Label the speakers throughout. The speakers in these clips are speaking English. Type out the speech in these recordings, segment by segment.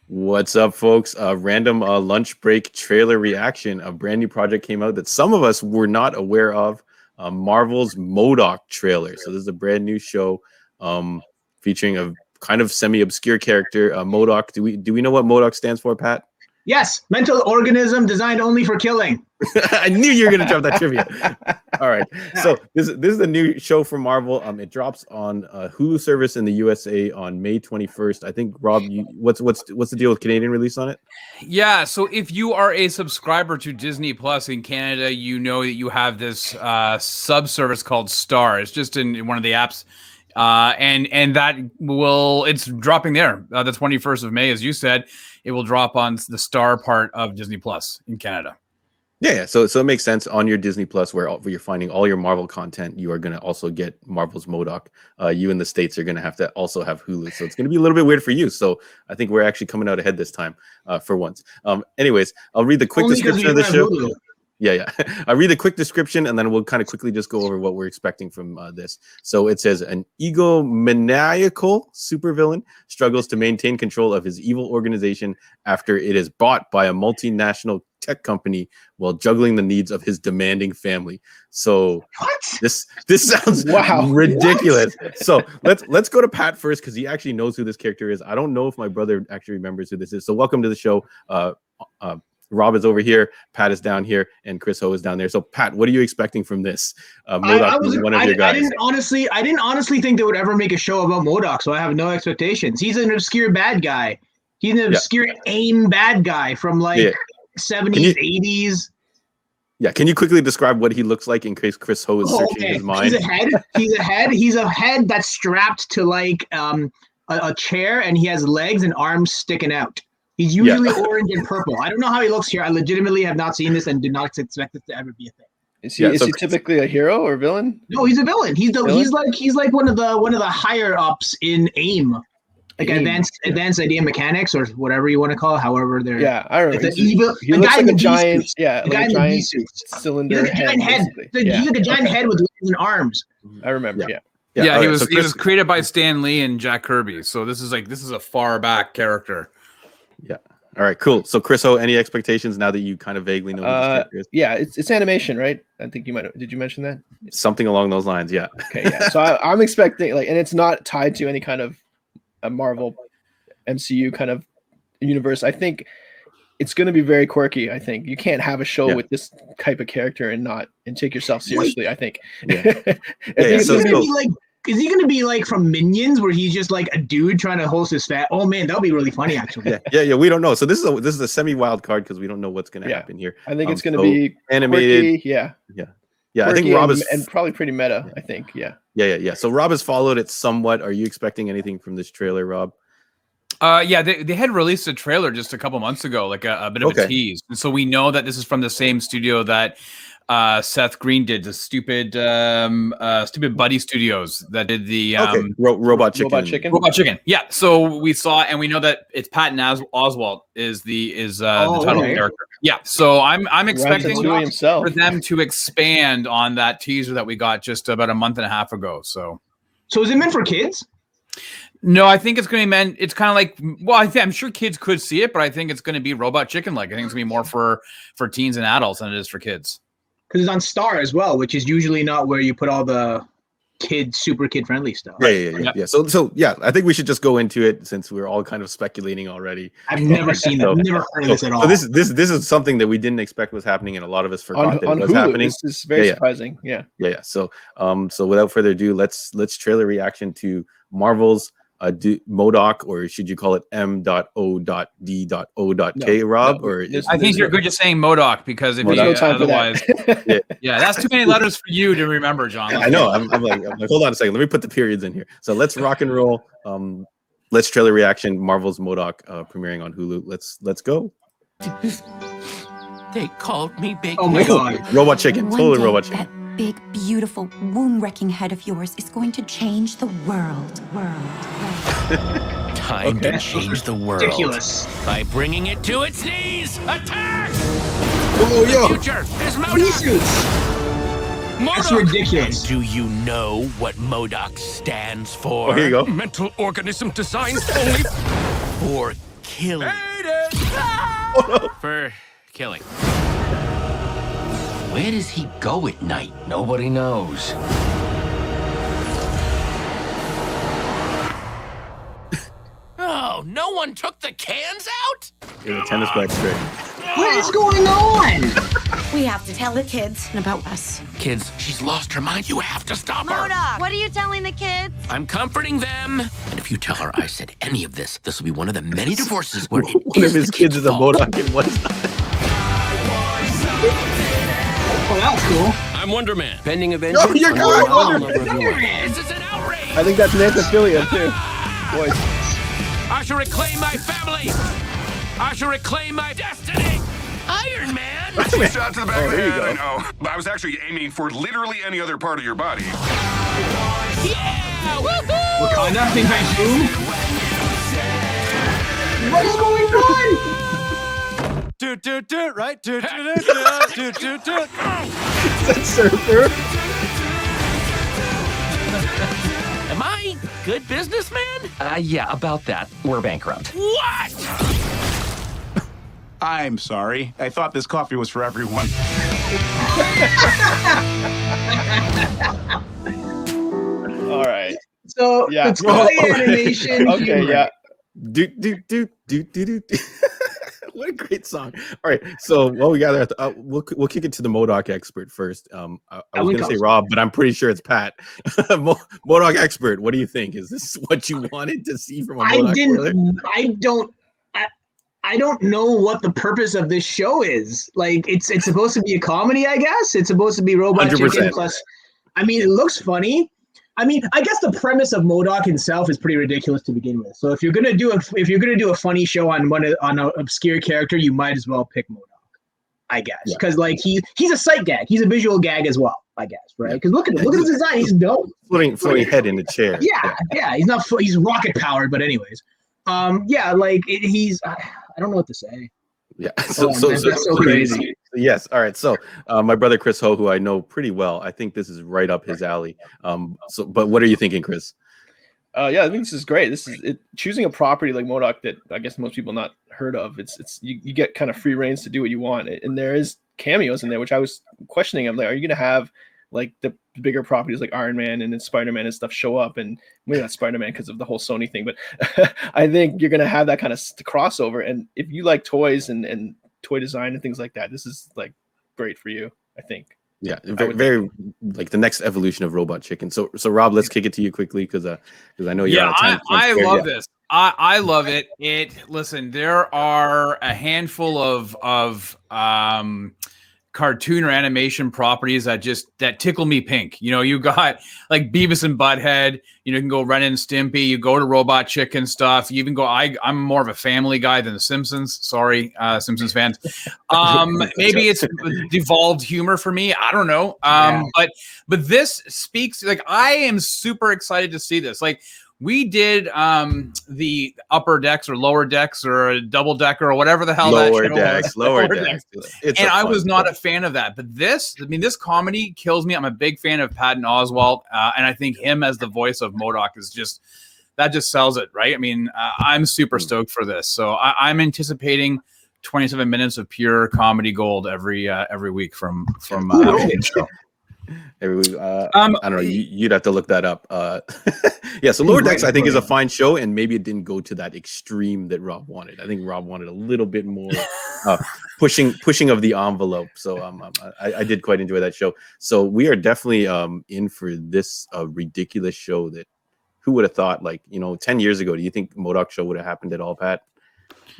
Speaker 1: What's up, folks? Random lunch break trailer reaction. A brand new project came out that some of us were not aware of. Marvel's M.O.D.O.K trailer. So this is a brand new show featuring a kind of semi-obscure character. M.O.D.O.K. Do we know what M.O.D.O.K stands for, Pat?
Speaker 2: Yes, mental organism designed only for killing.
Speaker 1: I knew you were going to drop that trivia. All right. So this is a new show from Marvel. It drops on Hulu service in the USA on May 21st. I think, Rob, what's the deal with Canadian release on it?
Speaker 3: Yeah. So if you are a subscriber to Disney Plus in Canada, you know that you have this sub-service called Star. It's just in one of the apps. And that it's dropping there. The 21st of May, as you said. It will drop on the Star part of Disney Plus in Canada.
Speaker 1: Yeah. So it makes sense on your Disney Plus where you're finding all your Marvel content. You are going to also get Marvel's M.O.D.O.K. You in the States are going to also have Hulu. So it's going to be a little bit weird for you. So I think we're actually coming out ahead this time for once. Anyways, I'll read the quick description of the show. Hulu. Yeah. I'll read the quick description and then we'll kind of quickly just go over what we're expecting from this. So it says an egomaniacal supervillain struggles to maintain control of his evil organization after it is bought by a multinational tech company while juggling the needs of his demanding family. So
Speaker 2: what?
Speaker 1: This sounds ridiculous. What? So let's go to Pat first because he actually knows who this character is. I don't know if my brother actually remembers who this is. So welcome to the show. Rob is over here, Pat is down here, and Chris Ho is down there. So, Pat, what are you expecting from this? M.O.D.O.K is one of your guys.
Speaker 2: I didn't honestly think they would ever make a show about M.O.D.O.K, so I have no expectations. He's an obscure bad guy. He's an obscure AIM bad guy from 70s, 80s.
Speaker 1: Yeah, can you quickly describe what he looks like in case Chris Ho is searching his mind?
Speaker 2: He's a head that's strapped to a chair, and he has legs and arms sticking out. He's usually orange and purple. I don't know how he looks here. I legitimately have not seen this and did not expect this to ever be a thing.
Speaker 4: Is he typically a hero or villain?
Speaker 2: No, he's a villain. He's like one of the higher ups in AIM, like advanced idea mechanics or whatever you want to call it. However, they're
Speaker 4: I remember.
Speaker 2: He looks like a giant,
Speaker 4: cylinder
Speaker 2: head. He's like a giant head with legs and arms.
Speaker 4: I remember.
Speaker 3: Yeah, he was created by Stan Lee and Jack Kirby. So this is a far back character.
Speaker 1: Yeah. All right, cool. So, Chris Ho, any expectations now that you kind of vaguely know who this character is?
Speaker 4: Yeah, it's animation, right? I think you might. Did you mention that?
Speaker 1: Something along those lines, yeah.
Speaker 4: Okay, yeah. So I'm expecting and it's not tied to any kind of a Marvel MCU kind of universe. I think it's going to be very quirky. I think you can't have a show with this type of character and take yourself seriously. I think.
Speaker 2: Is he going to be like from Minions, where he's just like a dude trying to host his fat? Oh man, that'll be really funny, actually.
Speaker 1: Yeah. We don't know. So this is a semi wild card because we don't know what's going to happen here.
Speaker 4: I think it's going to be
Speaker 1: animated.
Speaker 4: Quirky, yeah.
Speaker 1: I think Rob is
Speaker 4: and probably pretty meta. I think.
Speaker 1: Yeah. So Rob has followed it somewhat. Are you expecting anything from this trailer, Rob?
Speaker 3: They had released a trailer just a couple months ago, like a bit of a tease, and so we know that this is from the same studio that Seth Green did, the stupid Buddy Studios that did the
Speaker 1: Robot Chicken.
Speaker 3: Yeah. So we saw, and we know that it's Patton Oswalt is the title character. Yeah. So I'm expecting for them to expand on that teaser that we got just about a month and a half ago. So
Speaker 2: is it meant for kids?
Speaker 3: No, I think it's going to be meant. It's kind of like, I'm sure kids could see it, but I think it's going to be Robot Chicken. Like I think it's going to be more for teens and adults than it is for kids.
Speaker 2: Because it's on Star as well, which is usually not where you put all the super kid friendly stuff.
Speaker 1: Yeah. So I think we should just go into it since we're all kind of speculating already.
Speaker 2: I've never seen that. I've never heard of this at all.
Speaker 1: So this is something that we didn't expect was happening, and a lot of us forgot that it was happening.
Speaker 4: This is very surprising. Yeah.
Speaker 1: So without further ado, let's trailer reaction to Marvel's M.O.D.O.K, or should you call it M.O.D.O.K, Rob?
Speaker 3: I think you're good just saying M.O.D.O.K because if otherwise, that's too many letters for you to remember, John.
Speaker 1: I know. I'm like, hold on a second. Let me put the periods in here. So let's rock and roll. Let's trailer reaction. Marvel's M.O.D.O.K premiering on Hulu. Let's go.
Speaker 5: They called me big.
Speaker 2: Oh my God.
Speaker 1: Robot Chicken. Totally Robot Chicken.
Speaker 6: Big, beautiful, womb-wrecking head of yours is going to change the world.
Speaker 5: Time to change the world.
Speaker 2: Ridiculous.
Speaker 5: By bringing it to its knees. Attack!
Speaker 1: Oh, yo.
Speaker 5: The future is M.O.D.O.K.
Speaker 2: That's ridiculous.
Speaker 5: And do you know what M.O.D.O.K stands for?
Speaker 1: Oh, here you go.
Speaker 5: Mental organism designed only for killing. For killing.
Speaker 7: Where does he go at night? Nobody knows.
Speaker 5: Oh, no one took the cans out?
Speaker 1: Yeah, the tennis bag straight.
Speaker 2: What is going on?
Speaker 6: We have to tell the kids about us.
Speaker 5: Kids, she's lost her mind. You have to stop her.
Speaker 8: M.O.D.O.K, what are you telling the kids?
Speaker 5: I'm comforting them. And if you tell her I said any of this, this will be one of the many divorces where it
Speaker 1: One of
Speaker 5: is
Speaker 1: his
Speaker 5: the
Speaker 1: kids is a
Speaker 5: fault.
Speaker 1: M.O.D.O.K and one's not.
Speaker 2: Oh, that was cool.
Speaker 5: I'm Wonder Man.
Speaker 7: Pending vengeance.
Speaker 1: No, you're
Speaker 7: on
Speaker 1: God,
Speaker 7: all
Speaker 1: Wonder
Speaker 7: lover of your life.
Speaker 5: This is an outrage.
Speaker 4: I think that's Nathan Fillion too. Boys.
Speaker 5: I shall reclaim my family. I shall reclaim my destiny. Iron Man.
Speaker 9: Shot to the back of the
Speaker 4: there you
Speaker 9: head,
Speaker 4: go.
Speaker 9: I know. But I was actually aiming for literally any other part of your body.
Speaker 5: Yeah! Woohoo!
Speaker 2: Wakanda, think I assume? What is going on?
Speaker 10: Right?
Speaker 4: That surfer.
Speaker 5: Am I good businessman?
Speaker 7: Yeah, about that. We're bankrupt.
Speaker 5: What?
Speaker 10: I'm sorry. I thought this coffee was for everyone.
Speaker 4: All right.
Speaker 2: So
Speaker 4: Yeah.
Speaker 2: it's toy animation.
Speaker 4: Okay,
Speaker 2: humor.
Speaker 4: yeah.
Speaker 1: Do. What a great song! All right, so what we got, we'll kick it to the M.O.D.O.K expert first. I was going to say Rob, but I'm pretty sure it's Pat. M.O.D.O.K expert, what do you think? Is this what you wanted to see from a M.O.D.O.K?
Speaker 2: I don't know what the purpose of this show is. Like, it's supposed to be a comedy, I guess. It's supposed to be Robot
Speaker 1: 100%.
Speaker 2: Chicken plus. I mean, it looks funny. I mean, I guess the premise of M.O.D.O.K himself is pretty ridiculous to begin with. So if you're gonna do a funny show on an obscure character, you might as well pick M.O.D.O.K, I guess, because like he's a sight gag, he's a visual gag as well, I guess, right? Because look at his design, he's dope.
Speaker 1: Floating head in the chair.
Speaker 2: Yeah, he's rocket powered, but anyways, he's I don't know what to say.
Speaker 1: Yeah,
Speaker 2: That's so crazy.
Speaker 1: Yes, all right. So my brother Chris Ho, who I know pretty well, I think this is right up his alley. But what are you thinking, Chris?
Speaker 4: Yeah, I think this is great. This is choosing a property like M.O.D.O.K that I guess most people not heard of. It's you get kind of free reins to do what you want, and there is cameos in there, which I was questioning. I'm like, are you gonna have like the bigger properties like Iron Man and then Spider-Man and stuff show up? And maybe not Spider-Man because of the whole Sony thing, but I think you're gonna have that kind of crossover. And if you like toys and toy design and things like that, this is like great for you, I think.
Speaker 1: Yeah, very like the next evolution of Robot Chicken. So Rob, let's kick it to you quickly because I know you're out of time.
Speaker 3: I love this. I love it. Listen, there are a handful of cartoon or animation properties that tickle me pink. You know, you got like Beavis and Butthead. You can go Ren and Stimpy. You go to Robot Chicken stuff. You even go. I'm more of a Family Guy than the Simpsons. Sorry, Simpsons fans. Maybe it's devolved humor for me. I don't know. But this speaks. Like, I am super excited to see this. Like, we did the upper decks or lower decks or a double decker or whatever the hell
Speaker 1: lower
Speaker 3: that
Speaker 1: decks, lower decks.
Speaker 3: And I was not a fan of that. But this comedy kills me. I'm a big fan of Patton Oswalt, and I think him as the voice of M.O.D.O.K is just sells it, right? I mean, I'm super stoked for this. So I'm anticipating 27 minutes of pure comedy gold every week from the show.
Speaker 1: Every week. I don't know. You'd have to look that up. Yeah. So Lower Decks, I think, is a fine show, and maybe it didn't go to that extreme that Rob wanted. I think Rob wanted a little bit more pushing of the envelope. So I did quite enjoy that show. So we are definitely in for this ridiculous show that who would have thought? Like, 10 years ago, do you think M.O.D.O.K show would have happened at all, Pat?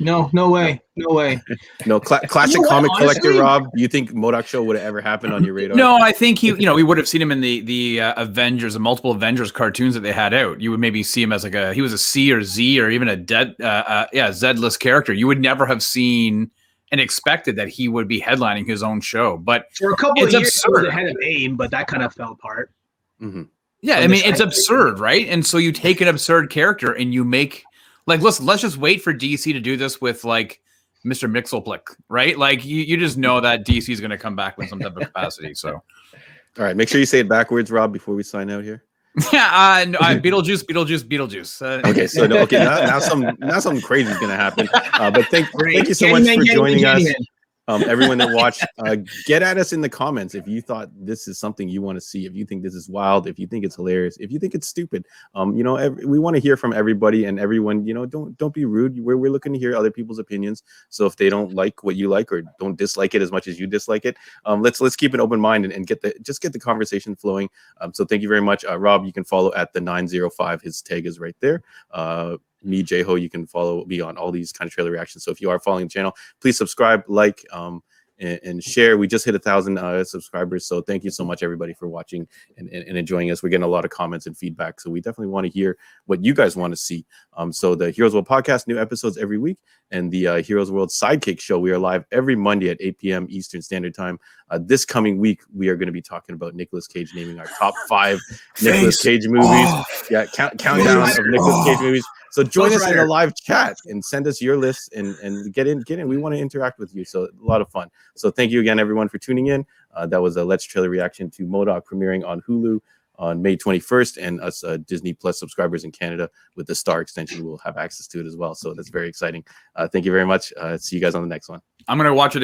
Speaker 2: No way.
Speaker 1: No, classic comic collector Rob. Do you think M.O.D.O.K show would have ever happened on your radar?
Speaker 3: No, I think we would have seen him in the Avengers, the multiple Avengers cartoons that they had out. You would maybe see him as he was a C or Z or even a Z-list character. You would never have seen and expected that he would be headlining his own show. But
Speaker 2: for a couple of years,
Speaker 3: absurd.
Speaker 2: he was ahead of AIM, but that kind of fell apart.
Speaker 1: Mm-hmm.
Speaker 3: Yeah, I mean, it's absurd, right? And so you take an absurd character and you make. Like, listen, let's just wait for DC to do this with, like, Mr. Mixelplick, right? Like, you just know that DC is going to come back with some type of capacity. So,
Speaker 1: all right, make sure you say it backwards, Rob, before we sign out here.
Speaker 3: Yeah, no, Beetlejuice.
Speaker 1: Okay, so now something crazy is gonna happen. But thank you so much for joining us. Everyone that watched, get at us in the comments if you thought this is something you want to see, if you think this is wild, if you think it's hilarious, if you think it's stupid. We want to hear from everybody and everyone. Don't be rude. We're looking to hear other people's opinions. So if they don't like what you like or don't dislike it as much as you dislike it, let's keep an open mind and get the conversation flowing. So thank you very much, Rob. You can follow at the 905. His tag is right there. Me, J-Ho, you can follow me on all these kind of trailer reactions. So if you are following the channel, please subscribe, like, and share. We just hit 1,000 subscribers. So thank you so much, everybody, for watching and enjoying us. We're getting a lot of comments and feedback. So we definitely want to hear what you guys want to see. So the Heroes World podcast, new episodes every week. And the Heroes World Sidekick Show, we are live every Monday at 8 p.m. Eastern Standard Time. This coming week, we are going to be talking about Nicolas Cage, naming our top 5 Nicolas Cage movies. Yeah, countdown of Nicolas Cage movies. So join us in the live chat and send us your lists and get in. We want to interact with you. So a lot of fun. So thank you again, everyone, for tuning in. That was a Let's Trailer reaction to M.O.D.O.K premiering on Hulu on May 21st, and us Disney Plus subscribers in Canada with the Star extension will have access to it as well. So that's very exciting. Thank you very much. See you guys on the next one.
Speaker 3: I'm going to watch it